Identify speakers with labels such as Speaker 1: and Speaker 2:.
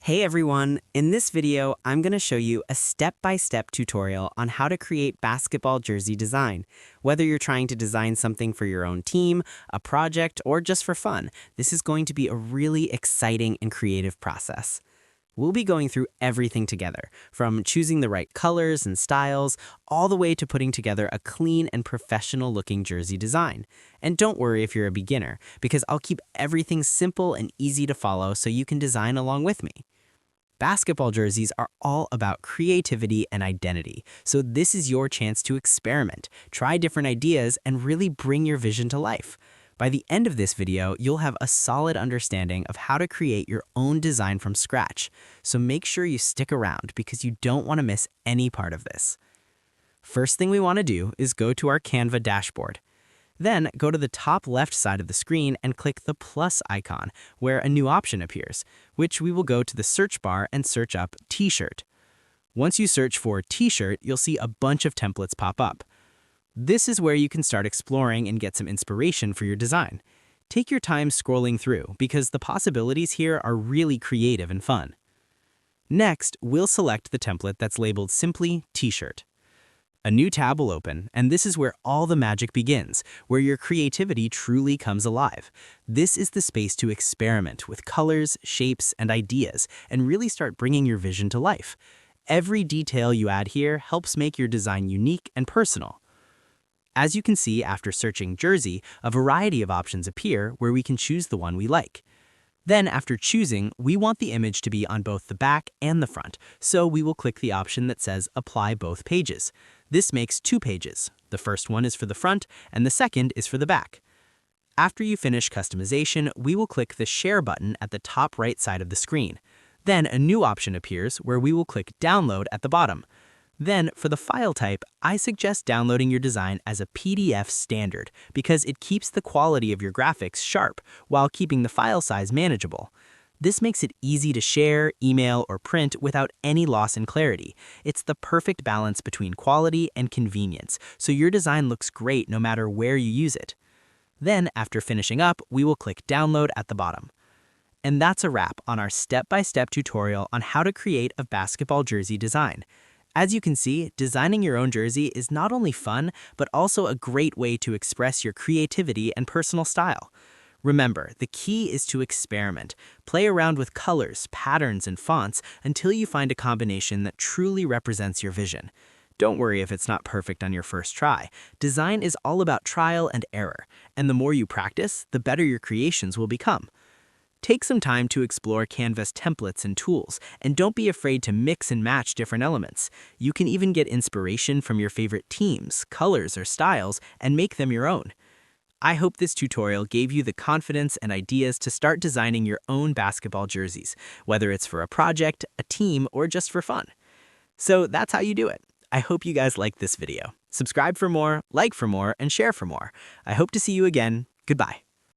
Speaker 1: Hey everyone, in this video, I'm going to show you a step-by-step tutorial on how to create basketball jersey design. Whether you're trying to design something for your own team, a project, or just for fun, this is going to be a really exciting and creative process. We'll be going through everything together, from choosing the right colors and styles, all the way to putting together a clean and professional-looking jersey design. And don't worry if you're a beginner, because I'll keep everything simple and easy to follow so you can design along with me. Basketball jerseys are all about creativity and identity, so this is your chance to experiment, try different ideas, and really bring your vision to life. By the end of this video, you'll have a solid understanding of how to create your own design from scratch, so make sure you stick around because you don't want to miss any part of this. First thing we want to do is go to our Canva dashboard. Then go to the top left side of the screen and click the plus icon, where a new option appears, which we will go to the search bar and search up T-shirt. Once you search for T-shirt, you'll see a bunch of templates pop up. This is where you can start exploring and get some inspiration for your design. Take your time scrolling through because the possibilities here are really creative and fun. Next, we'll select the template that's labeled simply T-shirt. A new tab will open, and this is where all the magic begins, where your creativity truly comes alive. This is the space to experiment with colors, shapes, and ideas, and really start bringing your vision to life. Every detail you add here helps make your design unique and personal. As you can see after searching jersey, a variety of options appear where we can choose the one we like. Then after choosing, we want the image to be on both the back and the front, so we will click the option that says Apply Both Pages. This makes 2 pages. The first one is for the front, and the second is for the back. After you finish customization, we will click the Share button at the top right side of the screen. Then a new option appears where we will click Download at the bottom. Then, for the file type, I suggest downloading your design as a PDF standard because it keeps the quality of your graphics sharp while keeping the file size manageable. This makes it easy to share, email, or print without any loss in clarity. It's the perfect balance between quality and convenience, so your design looks great no matter where you use it. Then, after finishing up, we will click Download at the bottom. And that's a wrap on our step-by-step tutorial on how to create a basketball jersey design. As you can see, designing your own jersey is not only fun, but also a great way to express your creativity and personal style. Remember, the key is to experiment. Play around with colors, patterns, and fonts until you find a combination that truly represents your vision. Don't worry if it's not perfect on your first try. Design is all about trial and error, and the more you practice, the better your creations will become. Take some time to explore Canva's templates and tools, and don't be afraid to mix and match different elements. You can even get inspiration from your favorite teams, colors, or styles, and make them your own. I hope this tutorial gave you the confidence and ideas to start designing your own basketball jerseys, whether it's for a project, a team, or just for fun. So that's how you do it. I hope you guys liked this video. Subscribe for more, like for more, and share for more. I hope to see you again. Goodbye.